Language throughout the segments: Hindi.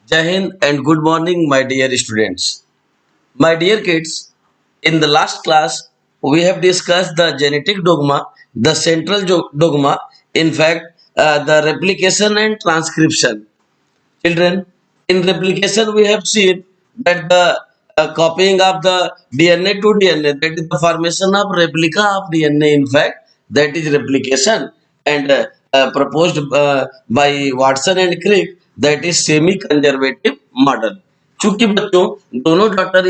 Jai Hind and good morning, my dear students. My dear kids, in the last class, we have discussed the genetic dogma, the central dogma, in fact, the replication and transcription. Children, in replication, we have seen that the copying of the DNA to DNA, that is the formation of replica of DNA, in fact, that is replication, and proposed by Watson and Crick, that is semi-conservative model. चूंकि बच्चों दोनों डॉटर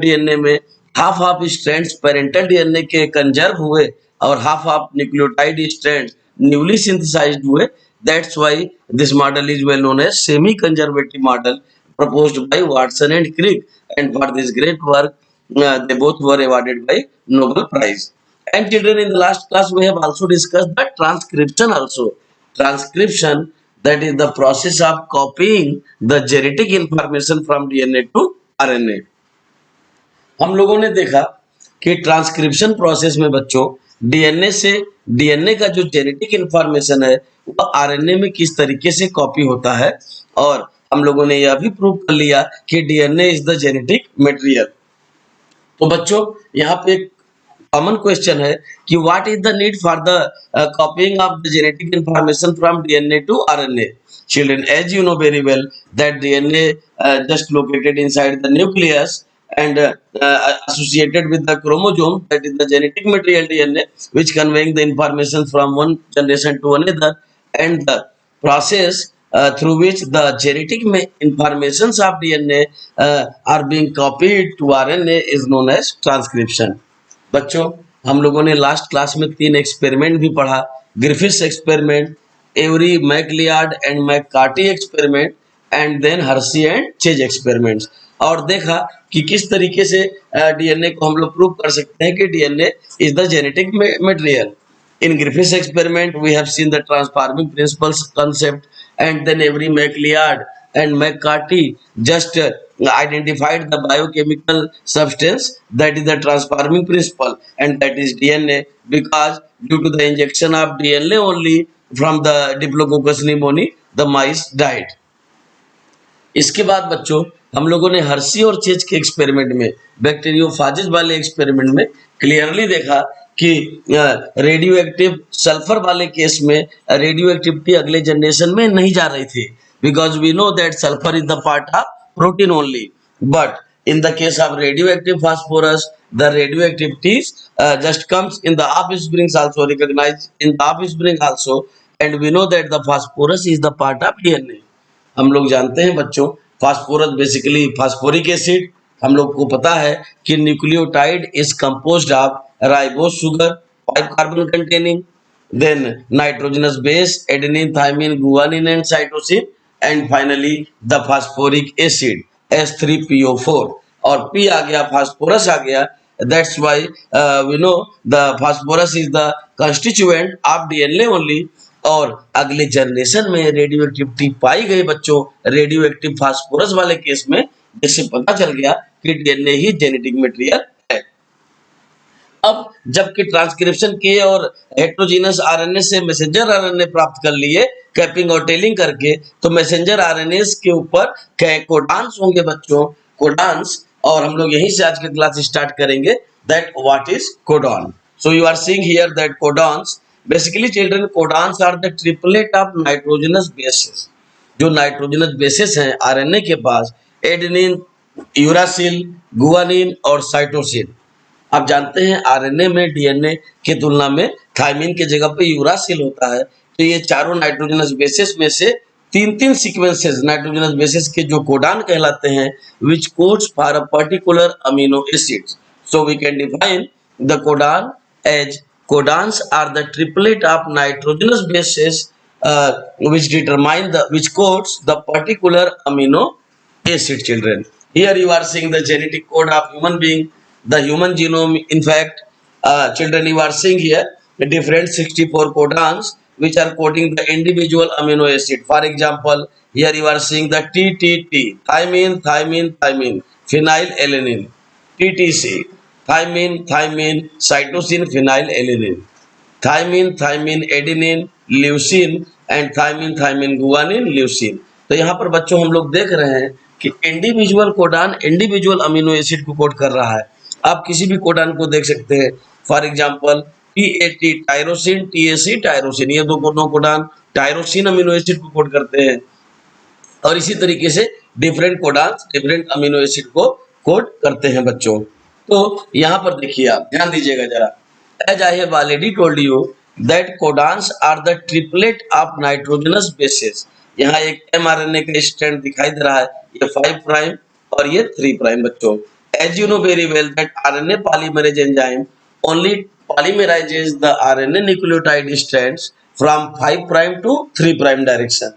डीएनए में half half strands parental DNA के कंजर्व हुए और half half nucleotide strands newly synthesized हुए. That's why this model is well known as semi-conservative model proposed by Watson and Crick. And for this great work, they both were awarded by Nobel Prize. And children, in the last class, we have also discussed the transcription also. Transcription, that is the process of copying the genetic information from DNA to RNA. हम लोगों ने देखा कि ट्रांसक्रिप्शन प्रोसेस में बच्चों डीएनए से डीएनए का जो जेनेटिक इंफॉर्मेशन है वह आरएनए में किस तरीके से कॉपी होता है, और हम लोगों ने यह भी प्रूव कर लिया कि DNA is the genetic material. तो बच्चों यहाँ पे एक कॉमन क्वेश्चन है कि what is the need for the copying of the genetic information from DNA to RNA. Children, as you know very well that DNA just located inside the nucleus and associated with the chromosome, that is the genetic material DNA, which conveying the information from one generation to another, and the process through which the genetic informations of DNA are being copied to RNA is known as transcription. बच्चों हम लोगों ने लास्ट क्लास में 3 एक्सपेरिमेंट भी पढ़ा. Griffiths experiment, Avery MacLeod and McCarty experiment, and then Hershey and Chase experiments. और देखा कि किस तरीके से डीएनए को हम लोग प्रूव कर सकते हैं कि DNA is the genetic material. In Griffith's experiment, we have seen the transforming principles concept, and then every MacLeod and McCarthy just identified the biochemical substance that is the transforming principle, and that is DNA, because due to the injection of DNA only from the Diplococcus pneumoniae, the mice died. इसके बाद बच्चों हम लोगों ने हर्शी और चेज के एक्सपेरिमेंट में, बैक्टीरियोफाजिस वाले एक्सपेरिमेंट में क्लियरली देखा कि रेडियो एक्टिव सल्फर वाले केस में रेडियो एक्टिविटी अगले जनरेशन में नहीं जा रही थी, because we know that sulphur is the part of protein only. But in the case of radioactive phosphorus, the radioactivities just comes in the offsprings also, recognized in the offspring also, and we know that the phosphorus is the part of DNA. हम लोग जानते हैं बच्चों फास्फोरस बेसिकली फास्फोरिक एसिड. हम लोग को पता है कि nucleotide is composed of ribose sugar 5 carbon containing, then nitrogenous base adenine thymine guanine and cytosine, and finally the phosphoric acid H3PO4. और P आ गया, फास्फोरस आ गया. That's why we know the phosphorus is the constituent of DNA only. और अगले जनरेशन में रेडियो एक्टिविटी पाई गई बच्चों रेडियो एक्टिव फास्फोरस वाले केस में, जिससे पता चल गया कि डीएनए ही जेनेटिक मटेरियल है. अब जबकि ट्रांसक्रिप्शन किए और हेट्रोजीनस आरएनए से मैसेंजर आरएनए प्राप्त कर लिए कैपिंग और टेलिंग करके, तो मैसेंजर आरएनए के ऊपर कोडान्स होंगे बच्चों, कोडान्स. और हम लोग यहीं से आज का क्लास स्टार्ट करेंगे that what is codon. So you are seeing here that codons, basically children codons are the triplet of nitrogenous bases. जो नाइट्रोजनस बेसेस हैं आरएनए के पास, एडेनिन, यूरासिल, गुआनिन और साइटोसिन. आप जानते हैं आरएनए में डीएनए की तुलना में थाइमिन की जगह पे यूरासिल होता है. तो ये चारों नाइट्रोजनस बेसेस में से 3 सीक्वेंसेस नाइट्रोजनस बेसेस के जो कोडान कहलाते हैं, which codes for a particular amino acids. So we can define the codon as codons are the triplet of nitrogenous bases which codes the particular amino acid. Children, here you are seeing the genetic code of human being, the human genome. In fact, children, you are seeing here the different 64 codons which are coding the individual amino acid. For example, here you are seeing the TTT, thymine, thymine, thymine, phenylalanine, TTC, thymine, thymine, cytosine, phenylalanine, thymine, thymine, adenine, leucine, and thymine, thymine, guanine, leucine. तो यहाँ पर बच्चों हम लोग देख रहे हैं कि individual codon individual amino acid को कोड कर रहा है। आप किसी भी कोडान को देख सकते हैं, for example T tyrosine, TAC tyrosine, ये दोनों कोडान टायरोसिन अमीनो एसिड को कोड करते हैं। और इसी तरीके से different codon different amino acid को कोड करते हैं बच्चों। तो यहाँ पर देखिए, आप ध्यान दीजिएगा जरा। As I have already told you that codons are the triplet of nitrogenous bases. यहाँ एक mRNA का स्ट्रैंड दिखाई दे रहा है, ये 5 प्राइम और ये 3 प्राइम बच्चों। As you know very well that RNA polymerase enzyme only polymerizes the RNA nucleotide strands from 5 prime to 3 prime direction.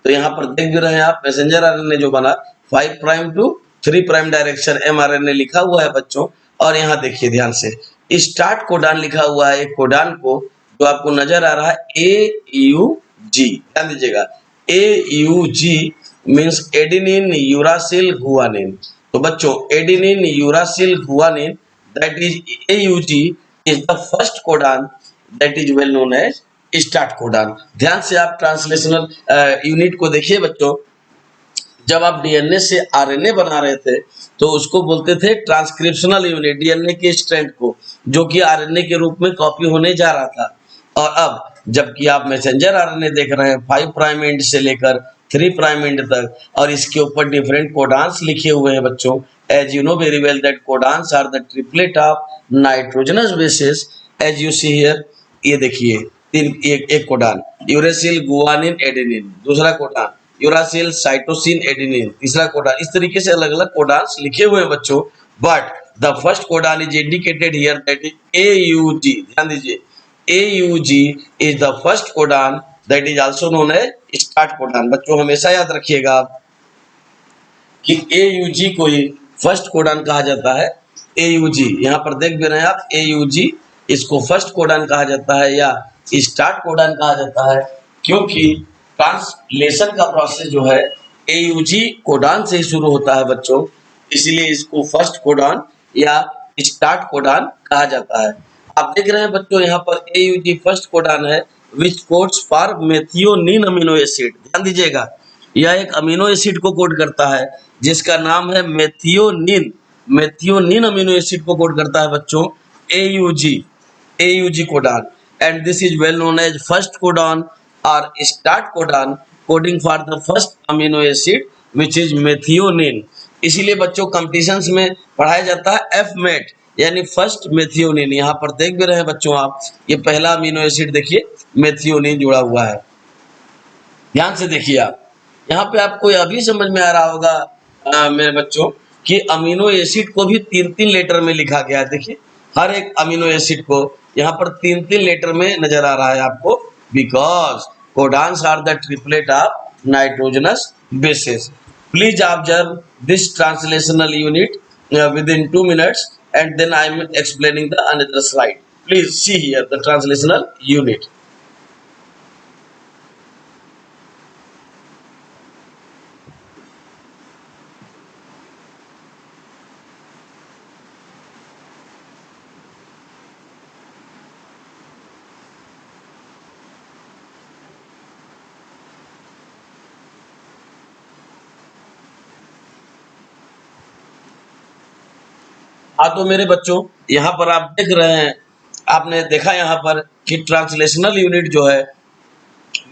तो यहाँ पर देख भी रहे हैं आप, मैसेंजर आरएनए जो बना 5 prime to 3 prime direction mRNA लिखा हुआ है बच्चों। और यहाँ देखिए ध्यान से, स्टार्ट कोडान लिखा हुआ है, एक कोडान को जो आपको नजर आ रहा है AUG, ध्यान दीजिएगा, AUG means adenine uracil guanine. तो बच्चों adenine uracil guanine that is AUG is the first codon that is well known as start codon. ध्यान से आप ट्रांसलेशनल यूनिट को देखिए बच्चों। जब आप डीएनए से आरएनए बना रहे थे तो उसको बोलते थे ट्रांसक्रिप्शनल यूनिट, डीएनए के स्ट्रैंड को, जो कि आरएनए के रूप में कॉपी होने जा रहा था। और अब जबकि आप मैसेंजर आरएनए देख रहे हैं 5 प्राइम एंड से लेकर 3 प्राइम एंड तक, और इसके ऊपर डिफरेंट कोडान्स लिखे हुए हैं बच्चों। As you know very well that codons are the triplet of nitrogenous bases. As you see here, ये देखिए एक कोडान यूरेसिल गुआनिन एडेनिन, दूसरा कोडान यूरासिल साइटोसिन एडेनिन, तीसरा कोडान। इस तरीके से अलग अलग कोडान्स लिखे हुए हैं बच्चों। But the first codon is indicated here that is AUG। ध्यान दीजिए, AUG is the first codon that is also known as start codon. बच्चों हमेशा याद रखिएगा कि AUG को ही फर्स्ट कोडान कहा जाता है। AUG यहाँ पर देख भी रहे हैं आप, AUG इसको फर्स्ट कोडान कहा जाता है या स्टार्ट कोडान कहा जाता है, क्योंकि ट्रांसलेशन का प्रोसेस जो है AUG कोडान से ही शुरू होता है बच्चों, इसलिए इसको फर्स्ट कोडान या स्टार्ट कोडान कहा जाता है। आप देख रहे हैं बच्चों यहाँ पर AUG फर्स्ट कोडान है which codes for methionine amino acid. ध्यान दीजिएगा, यह एक अमीनो एसिड को कोड करता है जिसका नाम है मेथियोनिन। मेथियोनिन अमीनो एसिड को कोड करता है बच्चों AUG codon. And this is well known as first codon or start codon, coding for the first amino acid which is methionine। इसीलिए बच्चों कंपटीशंस में पढ़ाया जाता है FMAT यानी फर्स्ट मेथियोनिन। यहाँ पर देख भी रहे हैं बच्चों आप, ये पहला अमीनो एसिड देखिए मेथियोनिन जुड़ा हुआ है। ध्यान से देखिए आप, यहाँ पे आपको यह भी समझ में आ रहा होगा मेरे बच्चों कि अमीनो एसिड को भी 3-3 लेटर में लिखा गया है। देखिए हर एक अमीनो एसिड को यहाँ पर 3-3 लेटर में नजर आ रहा है आपको, because codons are the triplet of nitrogenous bases. Please observe this translational unit within 2 minutes and then I am explaining the another slide. Please see here the translational unit. हाँ तो मेरे बच्चों यहाँ पर आप देख रहे हैं, आपने देखा यहाँ पर कि ट्रांसलेशनल यूनिट जो है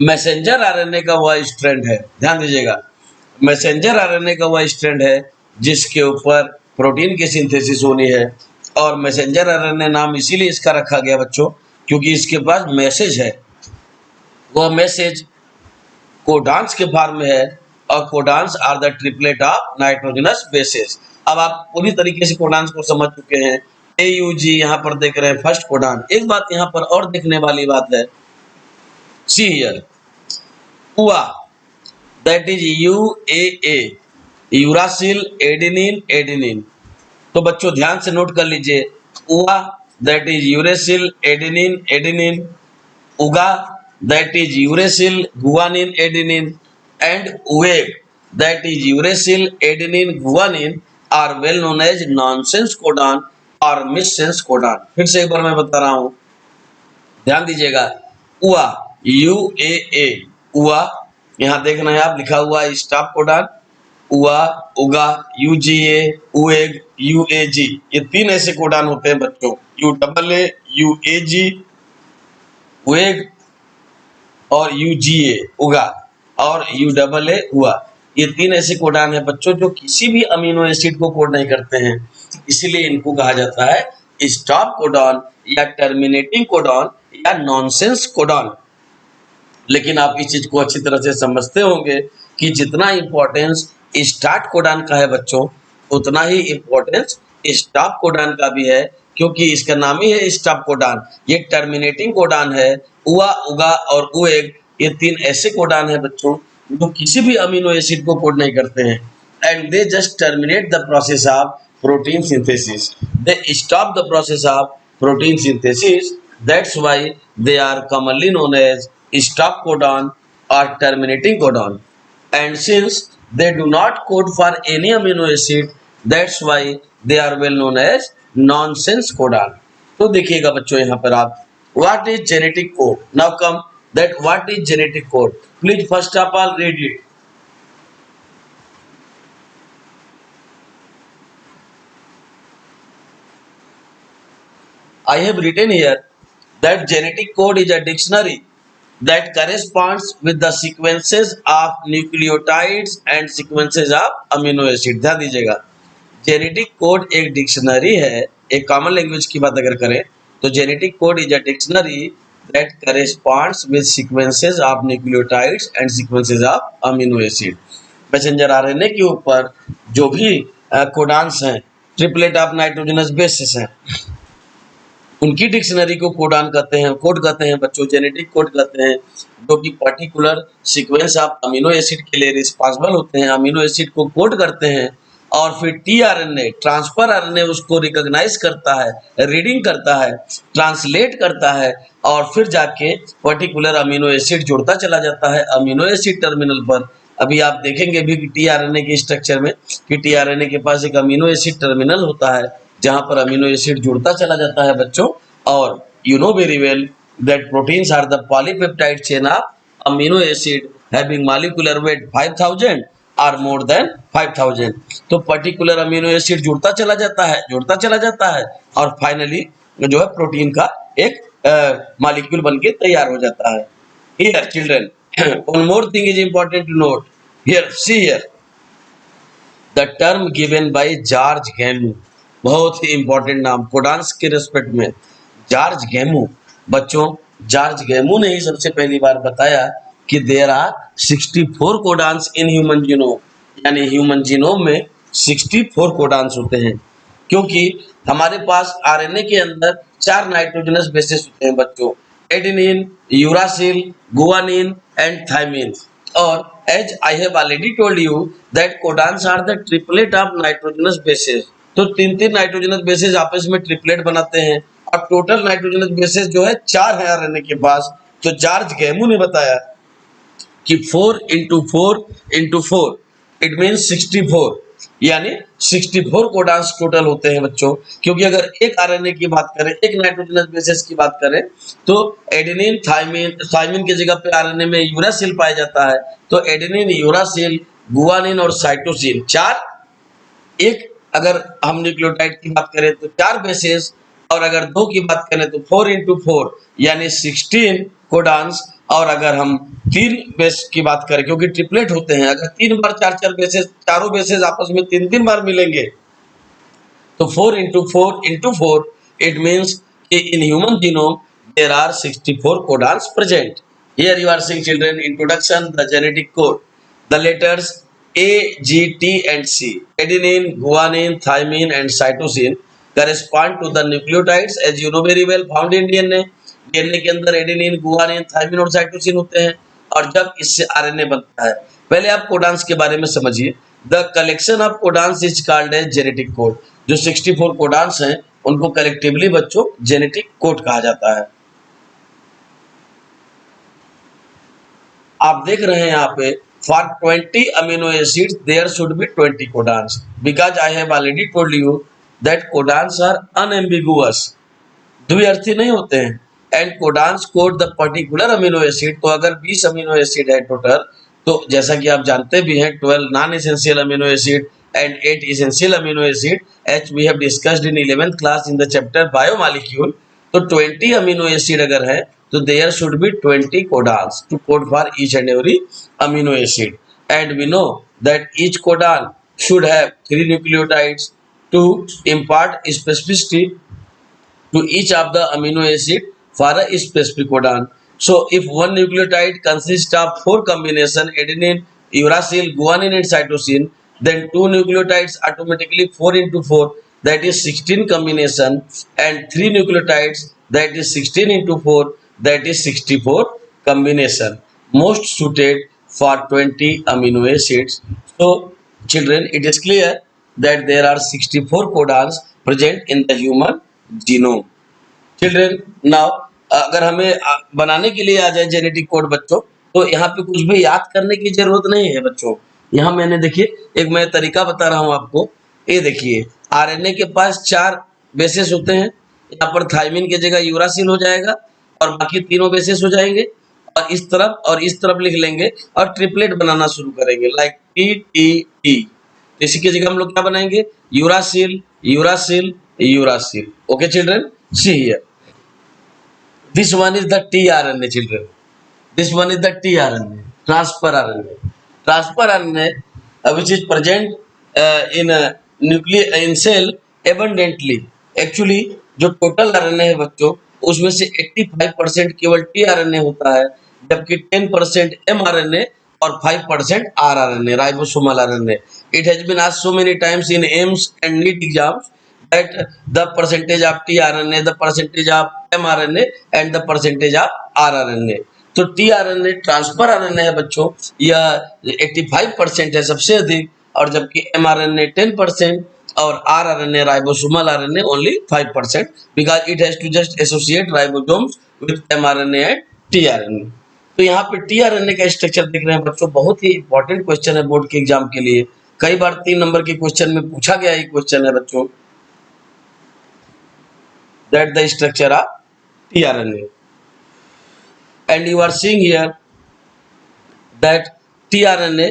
मैसेंजर आरएनए का वह स्ट्रैंड है। ध्यान दीजिएगा, मैसेंजर आरएनए का वह स्ट्रैंड है जिसके ऊपर प्रोटीन की सिंथेसिस होनी है। और मैसेंजर आरएनए नाम इसीलिए इसका रखा गया बच्चों क्योंकि इसके पास मैसेज है, वह मैसेज कोडान्स के फॉर्म में है और codons are the triplet of nitrogenous bases. अब आप पूरी तरीके से कोडान्स को समझ चुके हैं। AUG यहाँ पर देख रहे हैं फर्स्ट कोडान। एक बात यहाँ पर और देखने वाली बात है, see here UA that is UAA uracil adenine adenine. तो बच्चों ध्यान से नोट कर लीजिए, UA that is uracil adenine adenine, UGA that is uracil guanine adenine, and UAG that is uracil adenine guanine are well known as nonsense codon or missense codon। फिर से एक बार मैं बता रहा हूं, ध्यान दीजिएगा, UA UAA UA यहाँ देख रहे हैं आप, लिखा हुआ है स्टॉप कोडॉन, उआ, उगा, यूजीए, उएग, यूएजी, ये 3 ऐसे कोडॉन होते हैं बच्चों। यू डबल ए, यूएजी, उएग और यूजीए, उगा, और यू डबल ए, हुआ, ये 3 ऐसे कोडॉन है बच्चों जो किसी भी अमीनो एसिड को कोड नहीं करते हैं, इसीलिए इनको कहा जाता है स्टॉप कोडॉन या टर्मिनेटिंग कोडॉन या नॉनसेंस कोडॉन। लेकिन आप इस चीज को अच्छी तरह से समझते होंगे कि जितना इम्पोर्टेंस स्टार्ट कोडॉन का है बच्चों, उतना ही इम्पोर्टेंस स्टॉप कोडॉन का भी है, क्योंकि इसका नाम ही है स्टॉप कोडॉन। ये टर्मिनेटिंग कोडॉन है। उआ, उगा और उएग, ये 3 ऐसे कोडॉन है बच्चों जो किसी भी अमीनो एसिड को कोड नहीं करते हैं, and they just terminate the process of protein synthesis. They stop the process of protein synthesis. That's why they are commonly known as stop codon or terminating codon. And since they do not code for any amino acid, that's why they are well known as nonsense codon. तो देखिएगा बच्चों यहाँ पर आप, what is genetic code? Now come that what is genetic code? Please first of all read it. I have written here that genetic code is a dictionary that corresponds with the sequences of nucleotides and sequences of amino acid। ध्यान दीजिएगा, जेनेटिक कोड एक डिक्शनरी है। एक कॉमन लैंग्वेज की बात अगर करें तो genetic code is a dictionary that corresponds with sequences of nucleotides and sequences of amino acid. Messenger RNA के ऊपर जो भी कोडान्स हैं, ट्रिपलेट ऑफ नाइट्रोजनस बेसिस हैं, उनकी डिक्शनरी को कोडान कहते हैं, कोड कहते हैं बच्चों, जेनेटिक कोड कहते हैं, जो कि particular sequence of amino acid के लिए रिस्पांसिबल होते हैं, अमीनो एसिड को कोड करते हैं, और फिर टीआरएनए, ट्रांसफर आरएनए उसको रिकॉग्नाइज करता है, रीडिंग करता है, ट्रांसलेट करता है, और फिर जाके पर्टिकुलर अमीनो एसिड जुड़ता चला जाता है अमीनो एसिड टर्मिनल पर। अभी आप देखेंगे भी कि टीआरएनए के स्ट्रक्चर में कि टीआरएनए के पास एक अमीनो एसिड टर्मिनल होता है जहां पर अमीनो एसिड जुड़ता चला जाता है बच्चों। और you know very well that proteins are the polypeptide chain of amino acid having molecular weight 5000 और मोर देन 5000। तो पर्टिकुलर अमीनो एसिड जुड़ता चला जाता है और फाइनली जो है प्रोटीन का एक मॉलिक्यूल बनके तैयार हो जाता है। Here children, one more thing is important to note here, see here the term given by George Gamow, बहुत ही इंपॉर्टेंट नाम कोडान्स के रेस्पेक्ट में, जॉर्ज गैमू। बच्चों, जॉर्ज गैमू ने ही सबसे पहली बार बताया कि there are 64 codons in human genome, यानी ह्यूमन जीनोम में 64 कोडान्स होते हैं, क्योंकि हमारे पास आरएनए के अंदर 4 नाइट्रोजनस बेसेस होते हैं बच्चों, adenine, uracil, guanine and thymine. और as I have already told you that codons are the triplet of nitrogenous bases. तो 3-3 नाइट्रोजनस बेसेस आपस में ट्रिपलेट बनाते हैं, और टोटल नाइट्रोजनस बेसेस जो है 4 है आरएनए के पास। तो जॉर्ज गैमू ने बताया कि 4 into 4 into 4 इट मीन्स 64, यानी 64 कोडान्स टोटल होते हैं बच्चों। क्योंकि अगर एक आरएनए की बात करें, एक नाइट्रोजनस बेसेस की बात करें, तो एडेनिन, थाइमिन की जगह पे आरएनए में यूरासिल पाया जाता है। तो एडेनिन, यूरासिल, गुआनिन और साइटोसिन 4, एक अगर हम न्यूक्लियोटाइड की बात करें तो 4 बेसेस, और अगर 2 की बात करें तो 4 into 4 यानी 16 कोडान्स। और अगर हम 3 बेस की बात करें, क्योंकि ट्रिपलेट होते हैं, अगर 3 बार 4 बेसेस, चारों बेसेस आपस में 3 बार मिलेंगे तो 4 into 4 into 4 it means in human genome there are 64 codons present. Here you are seeing children introduction the genetic code, the letters A, G, T and C, adenine, guanine, thymine and cytosine correspond to the nucleotides as you know very well found in DNA। DNA के अंदर एडेनिन, गुआनिन, थाइमिन और साइटोसिन होते हैं, और जब इससे आरएनए बनता है। पहले आप कोडान्स के बारे में समझिए। The collection of codons is called as genetic code. जो 64 कोडान्स हैं उनको कलेक्टिवली बच्चों जेनेटिक कोड कहा जाता है। आप देख रहे हैं यहाँ पे for 20 amino acids there should be 20 codons, because I have already told you that codons are unambiguous, द्विअर्थी नहीं होते हैं, and codons code the particular amino acid। तो अगर 20 amino acid है टोटल, तो जैसा कि आप जानते भी हैं 12 non essential amino acid and 8 essential amino acid as we have discussed in 11th class in the chapter biomolecule. तो 20 amino acid अगर है तो there should be 20 codons to code for each and every amino acid, and we know that each codon should have 3 nucleotides to impart specificity to each of the amino acid for a specific codon. So if one nucleotide consists of 4 combination adenine, uracil, guanine and cytosine, then 2 nucleotides automatically 4 into 4, that is 16 combination, and 3 nucleotides, that is 16 into 4, that is 64 combination, most suited for 20 amino acids. So children, it is clear that there are 64 codons present in the human genome. Children, now अगर हमें बनाने के लिए आ जाए जेनेटिक कोड बच्चों, तो यहाँ पे कुछ भी याद करने की जरूरत नहीं है बच्चों. यहाँ मैंने देखिए एक मैं तरीका बता रहा हूँ आपको. ये देखिए आरएनए के पास 4 बेसेस होते हैं. यहाँ पर थाइमिन की जगह यूरासिल हो जाएगा और बाकी तीनों बेसेस हो जाएंगे, और इस तरफ लिख लेंगे और ट्रिपलेट बनाना शुरू करेंगे लाइक टी टी टी. इसी की जगह हम लोग क्या बनाएंगे? Uracil uracil uracil. Okay children, see here, this one is the tRNA children, this one is the tRNA, transfer RNA. Transfer RNA which is present in cell abundantly. Actually जो टोटल RNA है बच्चों उसमें से 85% केवल tRNA होता है, जबकि 10% mRNA और 5% rRNA, ribosomal RNA. It has been asked so many times in AIIMS and NEET exams that the percentage of tRNA, the percentage of mRNA and the percentage of rRNA. तो tRNA ट्रांसफर आरएनए है बच्चों, यह 85% है सबसे अधिक, और जबकि mRNA 10% और rRNA ribosomal RNA only 5%, because it has to just associate ribosomes with mRNA and tRNA. तो यहाँ पे tRNA का स्ट्रक्चर देख रहे हैं बच्चों, बहुत ही इंपॉर्टेंट क्वेश्चन है बोर्ड के एग्जाम के लिए. कई बार 3 नंबर के क्वेश्चन में पूछा गया ये क्वेश्चन है बच्चों, that the structure of tRNA, and you are seeing here that tRNA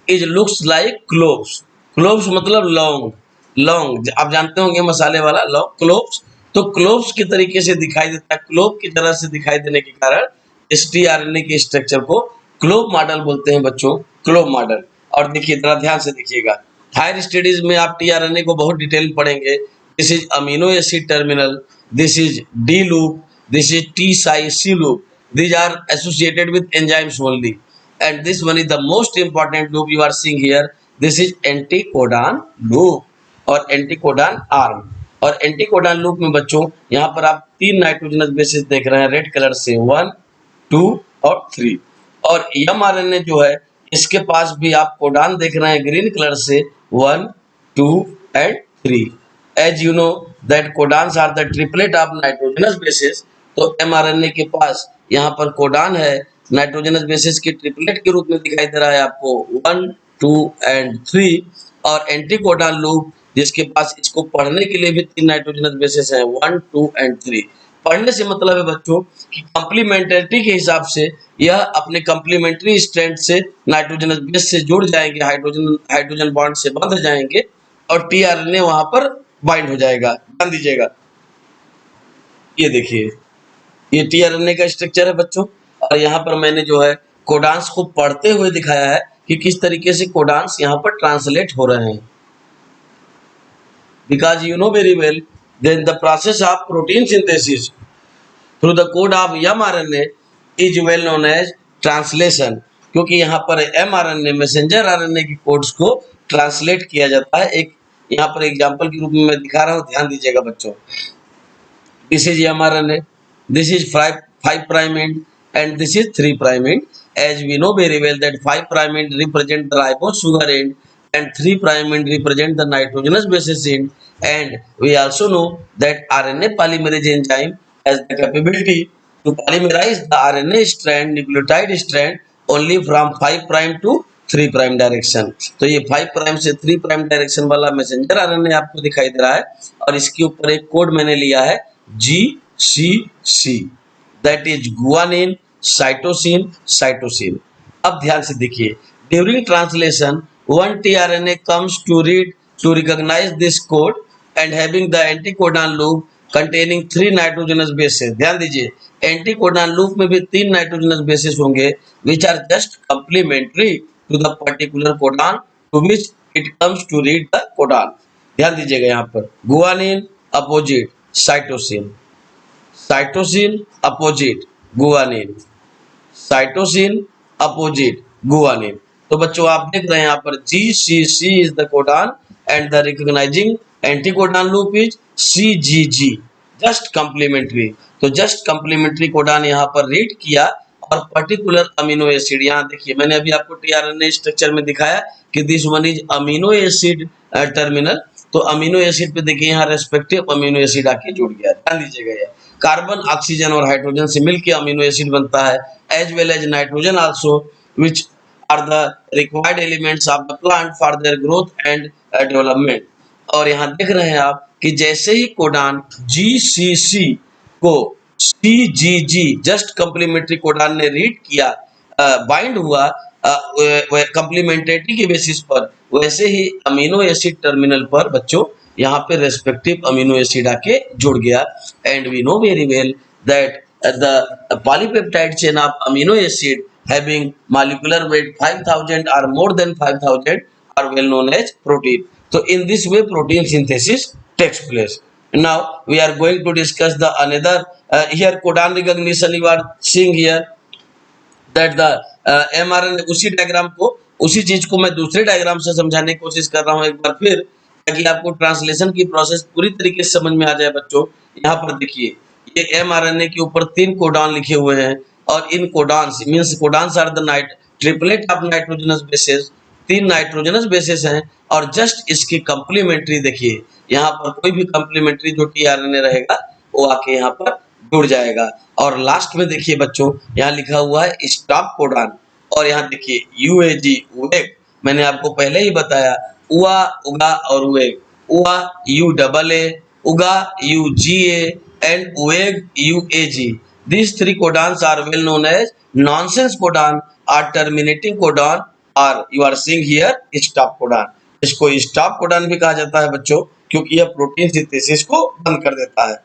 is looks like cloves. cloves मतलब लौंग. लौंग आप जानते होंगे मसाले वाला लौंग, क्लोव्स. तो क्लोव्स के तरीके से दिखाई देता है, क्लोव की तरह से दिखाई देने के कारण इस tRNA के स्ट्रक्चर को क्लोव मॉडल बोलते हैं बच्चों, क्लोव मॉडल. और देखिए जरा ध्यान से देखिएगा, हायर स्टडीज में आप tRNA को बहुत डिटेल में पढ़ेंगे. This is amino acid terminal, this is D loop, this is T side C loop. These are associated with enzymes only, and this one is the most important loop you are seeing here. This is anticodon loop और anticodon arm. और anticodon loop में बच्चों यहाँ पर आप 3 नाइट्रोजनस बेसिस देख रहे हैं रेड कलर से, 1, 2 और 3. और mRNA जो है इसके पास भी आप कोडान देख रहे हैं ग्रीन कलर से, 1, 2 and 3. As you know that codons are the triplet of nitrogenous bases, तो mRNA के पास यहाँ पर कोडान है नाइट्रोजनस बेसिस के ट्रिपलेट के रूप में दिखाई दे रहा है आपको, 1, 2 and 3. और एंटीकोडॉन लूप जिसके पास इसको पढ़ने के लिए भी 3 नाइट्रोजनस बेसिस हैं, 1, 2 and 3. पढ़ने से मतलब है बच्चों कि कॉम्प्लीमेंटरिटी के हिसाब से यह अपने कॉम्प्लीमेंट्री स्ट्रेंथ से नाइट्रोजनस बेस से जुड़ जाएंगे, हाइड्रोजन बॉन्ड से बंध जाएंगे और tRNA वहां पर बाइंड हो जाएगा. ध्यान दीजिएगा, ये देखिए ये tRNA का स्ट्रक्चर है बच्चों, और यहाँ पर मैंने जो है कोडांस को पढ़ते हुए दिखाया है कि किस तरीके से कोडांस यहाँ पर ट्रांसलेट हो रहे हैं. Because you know very well then the process of protein synthesis through the code of mRNA is well known as translation, क्योंकि यहाँ पर mRNA मैसेंजर आरएनए की कोड्स को ट्रांसलेट किया जाता है. एक यहाँ पर एग्जाम्पल के रूप में मैं दिखा रहा हूँ, ध्यान दीजिएगा बच्चों. This is mRNA, this is 5 prime end and this is 3 prime end. As we know very well that 5 prime end represent the ribose sugar end and 3 prime end represent the nitrogenous bases end, and we also know that RNA polymerase enzyme has the capability to polymerize the RNA strand, nucleotide strand only from 5 prime to 3 prime direction. तो ये 5 प्राइम से 3 प्राइम डायरेक्शन वाला मैसेंजर आरएनए आपको दिखाई दे रहा है, और इसके ऊपर एक कोड मैंने लिया है GCC, that is guanine cytosine cytosine. अब ध्यान से देखिए, during translation one tRNA comes to read to recognize this code and having the anticodon loop containing 3 nitrogenous bases. ध्यान दीजिए, एंटीकोडॉन लूप में भी 3 नाइट्रोजनस बेसिस होंगे which are just complementary to the particular codon to which it comes to read the codon. ध्यान दीजिएगा, यहाँ पर guanine opposite cytosine, cytosine opposite guanine, cytosine opposite guanine. तो बच्चों आप देख रहे हैं यहाँ पर GCC is the codon and the recognizing anticodon loop is CGG, just complementary. तो जस्ट कंप्लीमेंट्री कोडान यहाँ पर रीड किया और पर्टिकुलर अमीनो एसिड, यहाँ देखिए मैंने अभी आपको टीआरएनए स्ट्रक्चर में दिखाया कि this one is amino acid terminal. तो अमीनो एसिड पे देखिए यहाँ रेस्पेक्टिव अमीनो एसिड आके जुड़ गया। ध्यान दीजिएगा, ये कार्बन ऑक्सीजन और हाइड्रोजन से मिलकर अमीनो एसिड बनता है, as well as nitrogen also, which are the required elements of the plant for their growth and development. और यहाँ देख रहे हैं आप कि जैसे ही कोडान GCC को CGG जस्ट कंप्लीमेंट्री कोडान ने रीड किया, बाइंड हुआ कंप्लीमेंट्रिटी के बेसिस पर, वैसे ही अमीनो एसिड टर्मिनल पर बच्चों यहाँ पे रेस्पेक्टिव अमीनो एसिड आके जुड़ गया। And we know very well that the polypeptide chain of amino acid having molecular weight 5000 or more than 5000 are well known as protein. So in this way protein synthesis takes place. Now we are going to discuss the another here codon recognition. You are seeing here that the mRNA, उसी डायग्राम को, उसी चीज को मैं दूसरे डायग्राम से समझाने की कोशिश कर रहा हूँ एक बार फिर, ताकि आपको ट्रांसलेशन की प्रोसेस पूरी तरीके से समझ में आ जाए बच्चों। यहाँ पर देखिए, ये mRNA के ऊपर 3 कोडॉन लिखे हुए हैं और इन codons means codons are the triplet of nitrogenous bases, 3 nitrogenous bases हैं और जस्ट इसकी कंप्लीमेंट्री देखिए, यहाँ पर कोई भी कंप्लीमेंट्री जो टीआरएनए रहेगा वो आके यहाँ पर जुड़ जाएगा। और लास्ट में देखिए बच्चों, यहाँ लिखा हुआ है स्टॉप कोडॉन, और यहाँ देखिए UAG उवेग, मैंने आपको पहले ही बताया उआ उगा और उवेग, उआ UAA, उगा UGA and उवेग UAG. These 3 codons are well known as nonsense codon or terminating codon, or you are seeing here stop codon. इसको stop codon भी कहा जाता है बच्चों, क्योंकि यह प्रोटीन सिंथेसिस को बंद कर देता है।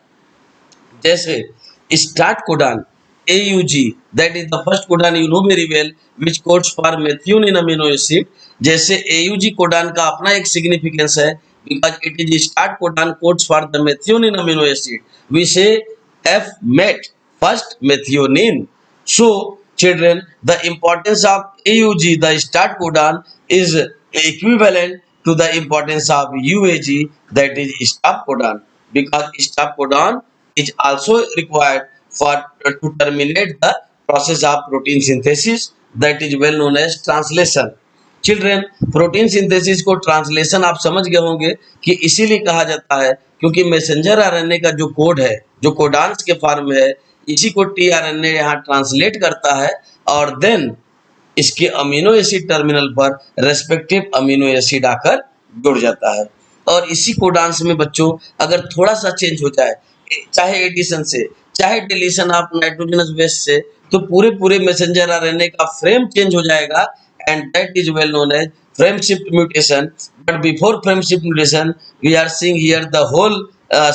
जैसे start codon AUG, that is the first codon you know very well, which codes for methionine amino acid. जैसे AUG कोडान का अपना एक सिग्निफिकेंस है, because it is start codon codes for the methionine amino acid. We say F-MET, first methionine. So children, the importance of AUG, the start codon, is equivalent to the importance of UAG, that is stop codon, because stop codon is also required for to terminate the process of protein synthesis, that is well known as translation. Children, protein synthesis को ट्रांसलेशन आप समझ गए होंगे कि इसीलिए कहा जाता है क्योंकि मैसेंजर आरएनए का जो कोड है, जो कोडान्स के फॉर्म में है, इसी को टीआरएनए यहाँ ट्रांसलेट करता है और देन इसके अमीनो एसिड टर्मिनल पर रेस्पेक्टिव अमीनो एसिड आकर जुड़ जाता है। और इसी कोडान्स में बच्चों अगर थोड़ा सा चेंज हो जाए, चाहे एडिशन से चाहे डिलीशन ऑफ नाइट्रोजनस बेस से, तो पूरे मैसेंजर आरएनए का फ्रेम चेंज हो जाएगा, and that is well known as frame shift mutation. But before frame shift mutation, we are seeing here the whole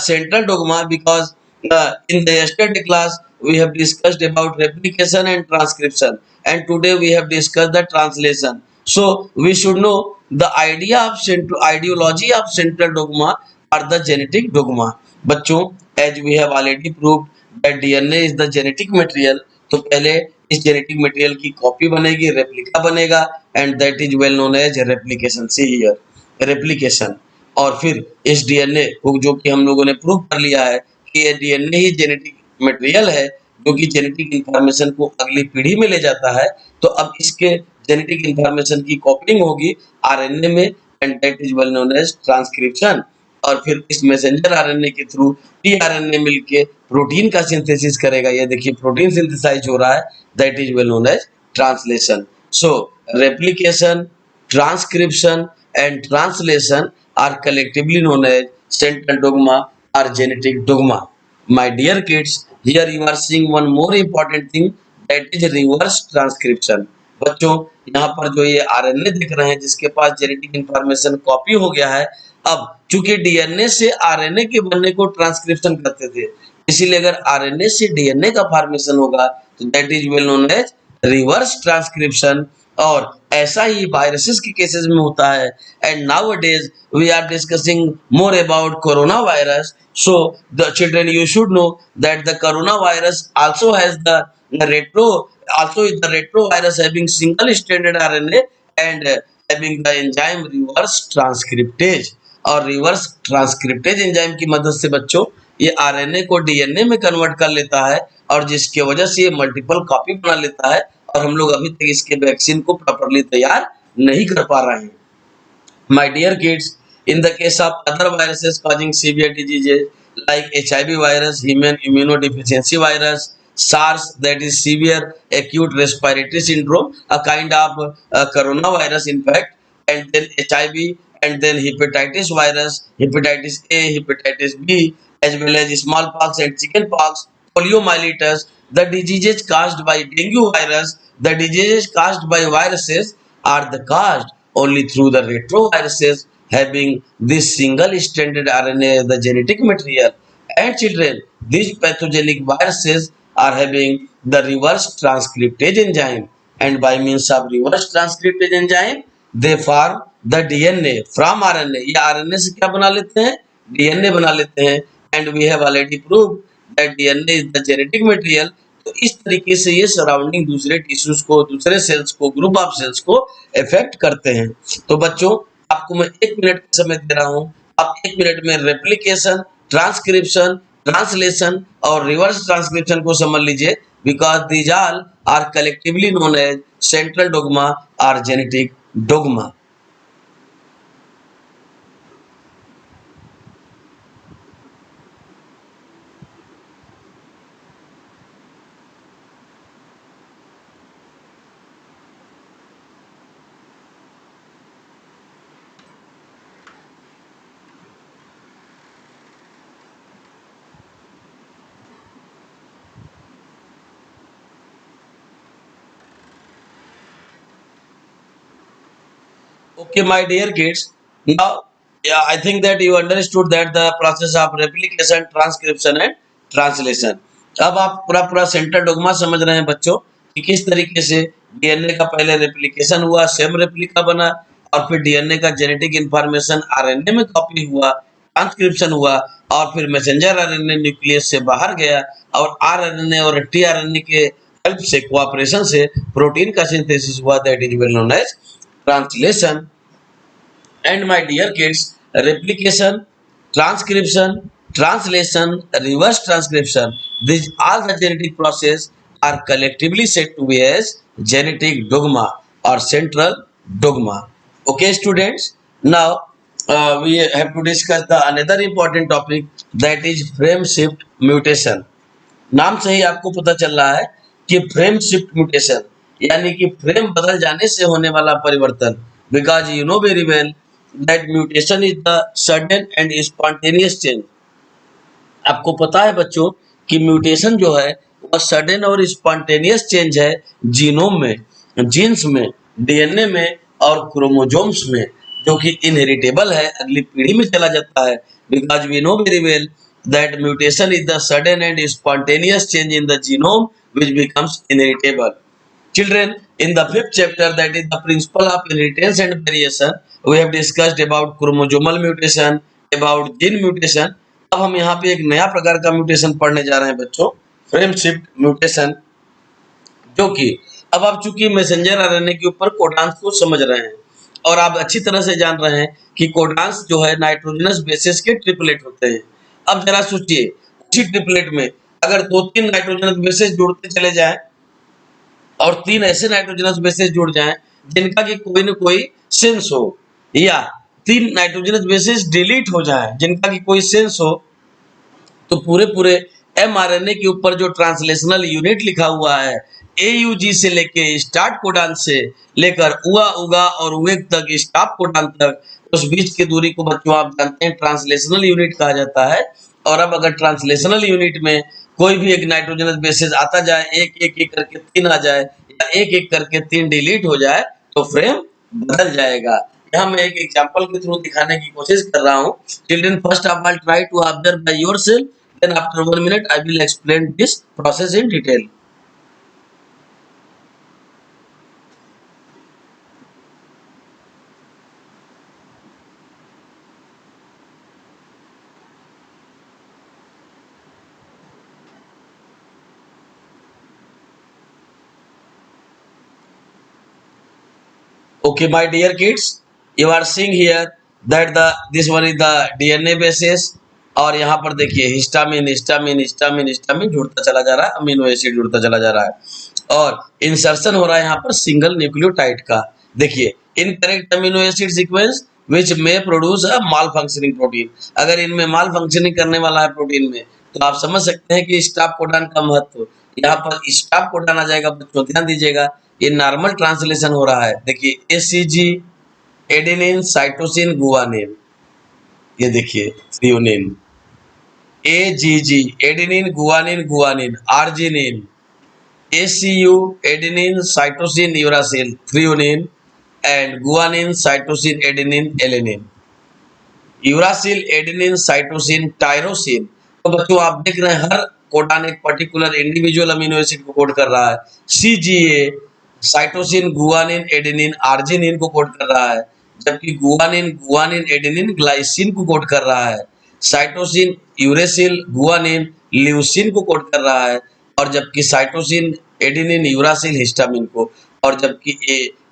central dogma, because in the yesterday class we have discussed about replication and transcription, and today we have discussed the translation. So we should know the ideology of central dogma or the genetic dogma. बच्चों, as we have already proved that DNA is the genetic material, तो पहले इस जेनेटिक मटेरियल की कॉपी बनेगी, रेप्लिका बनेगा, and that is well known as replication. See here replication. और फिर इस डीएनए को, जो कि हम लोगों ने प्रूव कर लिया है कि ये डीएनए ही जेनेटिक मटेरियल है जो कि जेनेटिक इंफॉर्मेशन को अगली पीढ़ी में ले जाता है, तो अब इसके जेनेटिक इंफॉर्मेशन की कॉपिंग होगी आरएनए में, and that is well known as transcription. और फिर इस मैसेंजर आरएनए के थ्रू टीआरएनए मिलके प्रोटीन का सिंथेसिस करेगा। ये देखिए प्रोटीन सिंथेसाइज हो रहा है, that is well known as translation. So replication, transcription and translation are collectively known as central dogma और genetic dogma. My dear kids, here you are seeing one more important thing, that is reverse transcription. बच्चों यहाँ पर जो ये आरएनए दिख रहे हैं जिसके पास जेनेटिक इंफॉर्मेशन कॉपी हो गया है, अब चूंकि डीएनए से आरएनए के बनने को ट्रांसक्रिप्शन करते थे, इसीलिए अगर आरएनए से डीएनए का फॉर्मेशन होगा तो that is well known as reverse transcription. और ऐसा ही वायरसेस के केसेस में होता है। And now days we are discussing more about corona virus. So the children you should know that the corona virus also has the retro also is the retrovirus having single stranded RNA and having the enzyme reverse transcriptase। और रिवर्स ट्रांसक्रिप्टेज एंजाइम की मदद से बच्चों ये आरएनए को डीएनए में कन्वर्ट कर लेता है और जिसकी वजह से ये मल्टीपल कॉपी बना लेता है और हम लोग अभी तक इसके वैक्सीन को प्रॉपर्ली तैयार नहीं कर पा रहे हैं। My dear kids, in the case of other viruses causing severe diseases like HIV virus, human immunodeficiency virus, SARS, that is severe acute respiratory syndrome, a kind of coronavirus in fact, and then HIV, and then hepatitis virus, hepatitis A, hepatitis B, as well as smallpox and chickenpox, poliomyelitis, the diseases caused by dengue virus, the diseases caused by viruses are the caused only through the retroviruses having this single stranded RNA, the genetic material. And children, these pathogenic viruses are having the reverse transcriptase enzyme, and by means of reverse transcriptase enzyme, they form the DNA from RNA. ये RNA से क्या बना लेते हैं? DNA बना लेते हैं। And we have already proved that DNA is the genetic material। तो इस तरीके से ये सराउंडिंग दूसरे टिश्यूज को, दूसरे सेल्स को, ग्रुप ऑफ सेल्स को इफेक्ट करते हैं। तो बच्चों आपको मैं 1 मिनट का समय दे रहा हूं, आप 1 मिनट में रेप्लिकेशन, ट्रांसक्रिप्शन, ट्रांसलेशन और रिवर्स ट्रांसक्रिप्शन को समझ लीजिए, because these all are collectively known as central dogma और genetic dogma. Okay, my dear kids. Now, yeah, I think that you understood that the process of replication, transcription and translation. अब आप पूरा पूरा सेंट्रल डोग्मा समझ रहे हैं बच्चों कि किस तरीके से डीएनए का पहले रेप्लिकेशन हुआ, सेम रेप्लिका बना और फिर डीएनए का जेनेटिक इंफॉर्मेशन आरएनए में कॉपी हुआ, ट्रांसक्रिप्शन हुआ और फिर मैसेंजर आरएनए न्यूक्लियस से बाहर गया और आरएनए और टीआरएनए के हेल्प से, कोऑपरेशन से प्रोटीन का सिंथेसिस हुआ, that is well known as translation। And my dear kids, replication, transcription, translation, reverse transcription, these all the genetic process are collectively said to be as genetic dogma or central dogma। Okay students, now we have to discuss the another important topic, that is frame shift mutation। नाम से ही आपको पता चल रहा है कि फ्रेम शिफ्ट म्यूटेशन यानी कि फ्रेम बदल जाने से होने वाला परिवर्तन। Because you know very well that mutation is the sudden and spontaneous change. आपको पता है बच्चों कि म्यूटेशन जो है वह सडन और स्पॉन्टेनियस चेंज है जीनोम में, जीन्स में, डीएनए में और क्रोमोजोम्स में, जो कि इनहेरिटेबल है, अगली पीढ़ी में चला जाता है। Because we know very well that mutation is the sudden and spontaneous change in the genome which becomes inheritable। Children, in the 5th chapter, that is the principle of inheritance and variation, we have discussed about chromosomal mutation, about gene mutation। अब हम यहाँ पे एक नया प्रकार का म्यूटेशन पढ़ने जा रहे हैं बच्चों, फ्रेम शिफ्ट म्यूटेशन, जो कि अब आप चूंकि मैसेंजर आरएनए के ऊपर कोडान्स को समझ रहे हैं और आप अच्छी तरह से जान रहे हैं कि कोडान्स जो है नाइट्रोजनस बेसिस के ट्रिपलेट होते हैं। अब जरा सोचिए, उसी ट्रिपलेट में अगर 2-3 नाइट्रोजनस बेसेस जुड़ते चले जाएं और 3 ऐसे नाइट्रोजनस बेसेस जुड़ जाएं जिनका कि कोई न कोई सेंस हो, या 3 नाइट्रोजनस बेसेस डिलीट हो जाएं जिनका कि कोई सेंस हो, तो पूरे पूरे एमआरएनए के ऊपर जो ट्रांसलेशनल यूनिट लिखा हुआ है, एयूजी से लेके स्टार्ट कोडान से लेकर उआ उगा और उएक तक, स्टॉप कोडान तक, उस बीच की दूरी को बच्चों आप जानते हैं ट्रांसलेशनल यूनिट कहा जाता है। और अब अगर ट्रांसलेशनल यूनिट में कोई भी एक नाइट्रोजनस बेसिस आता जाए, एक एक एक करके 3 आ जाए या एक एक करके 3 डिलीट हो जाए तो फ्रेम बदल जाएगा। यहाँ मैं एक एग्जांपल के थ्रू दिखाने की कोशिश कर रहा हूँ। Children, first of all try to observe by yourself, then after 1 minute I will explain this process in detail. Okay, my dear kids, you are seeing here that this one is the DNA basis और यहाँ पर देखिए हिस्टामिन हिस्टामिन हिस्टामिन हिस्टामिन जुड़ता चला जा रहा है, अमीनो एसिड जुड़ता चला जा रहा है और इंसर्शन हो रहा है यहाँ पर सिंगल न्यूक्लियोटाइड का। देखिए incorrect amino acid sequence which में produce a malfunctioning protein. अगर इनमें माल फंक्शनिंग करने वाला है प्रोटीन में तो आप समझ सकते हैं कि स्टॉप कोडॉन का महत्व। यहाँ पर स्टॉप कोडॉन आ जाएगा बच्चों, ध्यान दीजिएगा ये नॉर्मल ट्रांसलेशन हो रहा है। देखिए एसीजी एडेनिन साइटोसिन गुआनिन, ये देखिए threonine, AGG adenine guanine guanine arginine, ACU adenine cytosine uracil threonine and guanine cytosine adenine alanine, uracil adenine cytosine tyrosine. तो बच्चों आप देख रहे हैं हर कोडॉन एक पर्टिकुलर इंडिविजुअल अमीनो एसिड को कोड कर रहा है। CGA cytosine guanine adenine arginine को कोड कर रहा है, जबकि गुआनिन गुआनिन एडेनिन ग्लाइसिन को कोड कर रहा है। साइटोसिन यूरेसिल गुआनिन ल्यूसिन को कोड कर रहा है और जबकि साइटोसिन एडेनिन यूरासिल हिस्टामिन को, और जबकि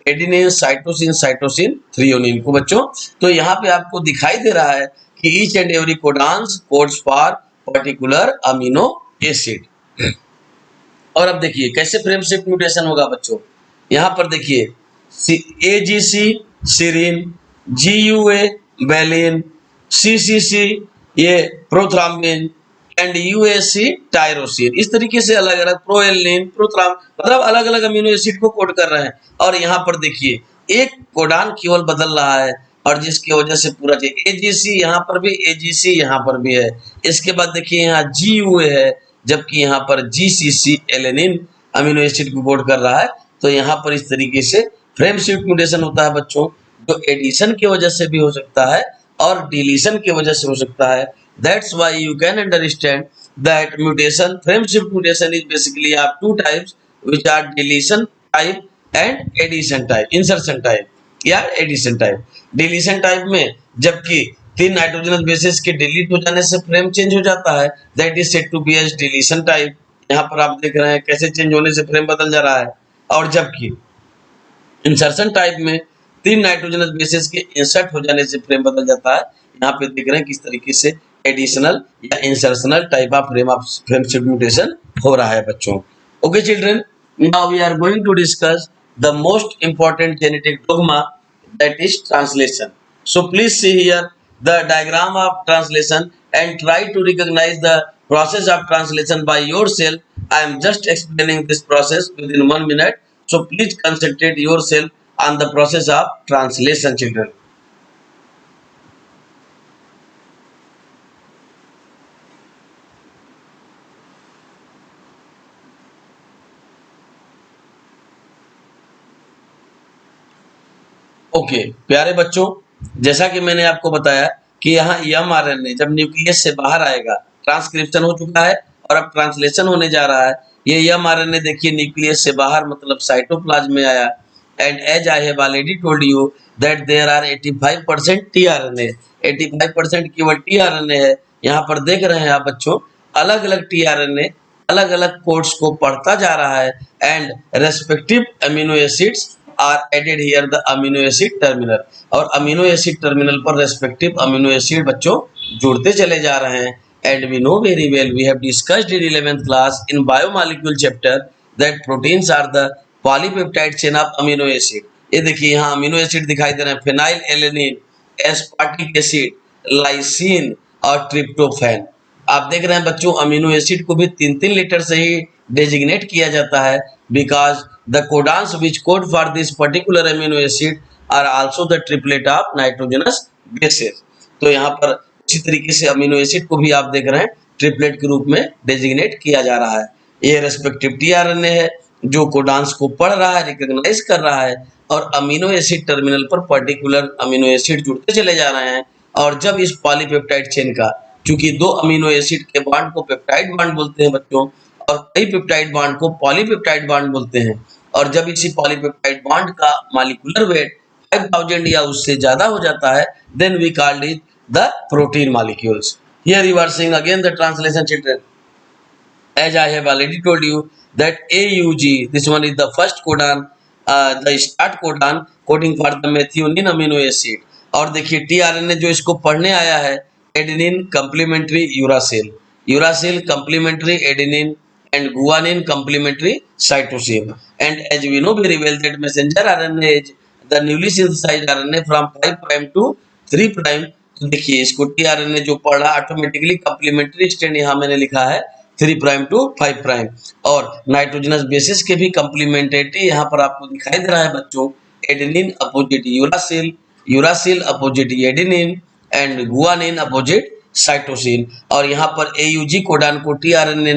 एडेनिन साइटोसिन साइटोसिन थ्रियोनिन को। बच्चों तो यहाँ पे आपको दिखाई दे रहा है कि each and every codons codes for particular amino acid. और अब देखिए कैसे फ्रेम शिफ्ट म्यूटेशन होगा बच्चों। यहाँ पर देखिए एजीसी सीरीन, जीयूए वेलिन, सीसीसी ये प्रोथ्राम्बिन एंड यूएसी टायरोसिन, इस तरीके से अलग अलग प्रोएलिन प्रोथ्राम मतलब अलग अलग अमीनो एसिड को कोड कर रहे हैं। और यहाँ पर देखिए एक कोडान केवल बदल रहा है और जिसकी वजह से पूरा एजीसी यहाँ पर भी एजीसी यहाँ पर भी है। इसके बाद देखिए यहाँ जीयूए है, जबकि यहाँ पर जीसीसी एलेनिन अमीनो एसिड को कोड कर रहा है। तो यहाँ पर इस तरीके से फ्रेम शिफ्ट म्यूटेशन होता है बच्चों, जो एडिशन की वजह से भी हो सकता है और डिलीशन की वजह से हो सकता है। That's why you can understand that mutation, frame shift mutation is basically have two types, which are deletion type and addition type, insertion type या addition type। deletion type में जबकि 3 नाइट्रोजनस बेसिस के डिलीट हो जाने से फ्रेम चेंज हो जाता है, that is said to be as deletion type। यहाँ पर आप देख रहे हैं कैसे चेंज होने से फ्रेम बदल जा रहा है। और जबकि इंसर्शन टाइप में 3 नाइट्रोजनस बेसिस के इंसर्ट हो जाने से फ्रेम बदल जाता है। यहाँ पे देख रहे हैं किस तरीके से एडिशनल या insertional type of frame shift mutation हो रहा है बच्चों। Okay children, now we are going to discuss the most important genetic dogma, that is translation. So please see here the diagram of translation and try to recognise the process of translation by yourself. I am just explaining this process within 1 minute, so please concentrate yourself on the process of translation, children. Okay प्यारे बच्चों, जैसा कि मैंने आपको बताया कि यहाँ mRNA जब न्यूक्लियस से बाहर आएगा, ट्रांसक्रिप्शन हो चुका है और अब ट्रांसलेशन होने जा रहा है। ये mRNA देखिए न्यूक्लियस से बाहर मतलब साइटोप्लाज्म में आया। And as I have already told you that there are 85% tRNA, 85% केवल tRNA है। यहाँ पर देख रहे हैं आप बच्चों, अलग अलग tRNA अलग अलग कोड्स को पढ़ता जा रहा है and respective amino acids are added here the amino acid terminal, और अमीनो एसिड टर्मिनल पर रेस्पेक्टिव अमीनो एसिड बच्चों जुड़ते चले जा रहे हैं। And we know very well, we have discussed in 11th class in biomolecule chapter that proteins are the polypeptide chain of amino acid. ये देखिए यहाँ अमीनो एसिड दिखाई दे रहे हैं, phenylalanine, aspartic acid, lysine और ट्रिप्टोफैन। आप देख रहे हैं बच्चों अमीनो एसिड को भी 3-3 लेटर से ही डेजिग्नेट किया जाता है, because the codons which code for this particular amino acid are also the triplet of nitrogenous bases. तो यहाँ पर इसी तरीके से अमीनो एसिड को भी आप देख रहे हैं ट्रिपलेट के रूप में डेजिग्नेट किया जा रहा है। ये रेस्पेक्टिव टीआरएनए है, जो कोडान्स को पढ़ रहा है, रिकॉग्नाइज कर रहा है, और अमीनो एसिड टर्मिनल पर पर्टिकुलर अमीनो एसिड जुड़ते चले जा रहे हैं। और जब इस पॉलीपेप्टाइड चेन का, चूंकि दो अमीनो एसिड के बांड को पेप्टाइड बांड बोलते हैं बच्चों, और कई पेप्टाइड बांड को पॉलीपेप्टाइड बांड बोलते हैं, और जब इसी पॉलीपेप्टाइड बांड का मॉलिक्यूलर वेट 5000 या उससे ज्यादा हो जाता है, then we called it the protein molecules. Here you are seeing again the translation, children. As I have already told you that AUG, this one is the first codon, the start codon coding for the methionine amino acid. और देखिए tRNA जो इसको पढ़ने आया है, adenine complementary uracil, uracil complementary adenine, and guanine complementary cytosine. And as we know very well that messenger RNA is the newly synthesized RNA from 5 prime to 3 prime. तो देखिए इसको tRNA जो पढ़ा ऑटोमेटिकली कंप्लीमेंट्री स्ट्रैंड यहाँ मैंने लिखा है 3 प्राइम टू 5 प्राइम, और नाइट्रोजनस बेसिस के भी कंप्लीमेंटेरिटी यहाँ पर आपको दिखाई दे रहा है बच्चों, adenine opposite uracil, uracil opposite adenine, and guanine opposite cytosine. और यहाँ पर AUG कोडान को tRNA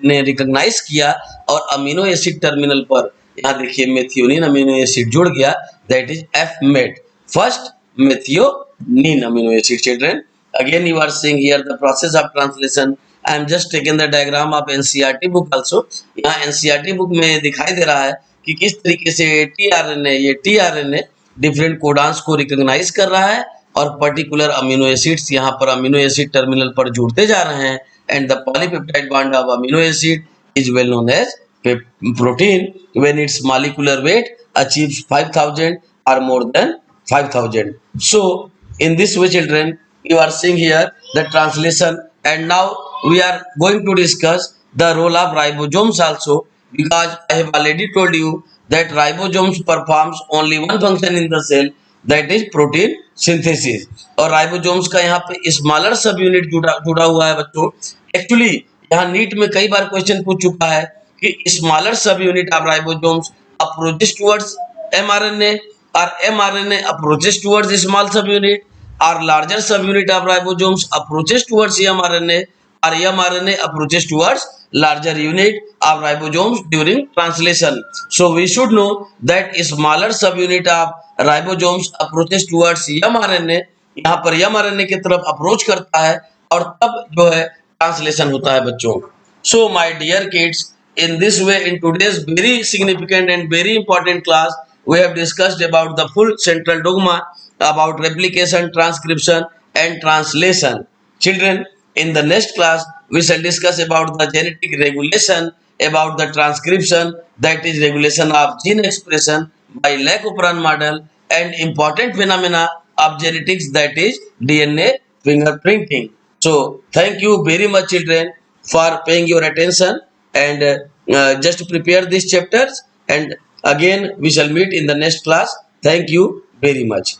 ने रिकॉग्नाइज किया और अमीनो एसिड टर्मिनल पर यहाँ देखिए मेथियोनिन अमीनो एसिड जुड़ गया, that is FMET, first methionine amino acid. Children, again you are seeing here the process of translation. I am just taking the diagram of NCERT book also. यहाँ NCERT बुक में दिखाई दे रहा है कि किस तरीके से ये tRNA डिफरेंट कोडान्स को रिकॉग्नाइज कर रहा है और पर्टिकुलर अमीनो एसिड्स यहाँ पर अमीनो एसिड टर्मिनल पर जुड़ते जा रहे हैं, and the polypeptide bond of amino acid is well known as protein when it's molecular weight achieves 5000 or more than 5000. So in this way children, you are seeing here the translation, and now we are going to discuss the role of ribosomes also, because I have already told you that ribosomes performs only one function in the cell, that is protein synthesis. और ribosomes का यहाँ पे स्मॉलर सब यूनिट जुड़ा हुआ है बच्चों। एक्चुअली यहाँ नीट में कई बार क्वेश्चन पूछ चुका है कि स्मॉलर सब unit of ribosomes approaches towards mRNA, or mRNA approaches towards small subunit, or larger subunit of ribosomes approaches towards mRNA, or mRNA approaches towards larger unit of ribosomes during translation. So we should know that smaller subunit of ribosomes approaches towards mRNA, यहाँ पर mRNA की तरफ अप्रोच करता है और तब जो है ट्रांसलेशन होता है बच्चों। So my dear kids, in this way, in today's very significant and very important class, we have discussed about the full central dogma about replication, transcription and translation. Children, in the next class we shall discuss about the genetic regulation, about the transcription, that is regulation of gene expression by Lac-Operon model, and important phenomena of genetics, that is DNA fingerprinting. So thank you very much children for paying your attention, and just prepare these chapters, and again we shall meet in the next class. Thank you very much.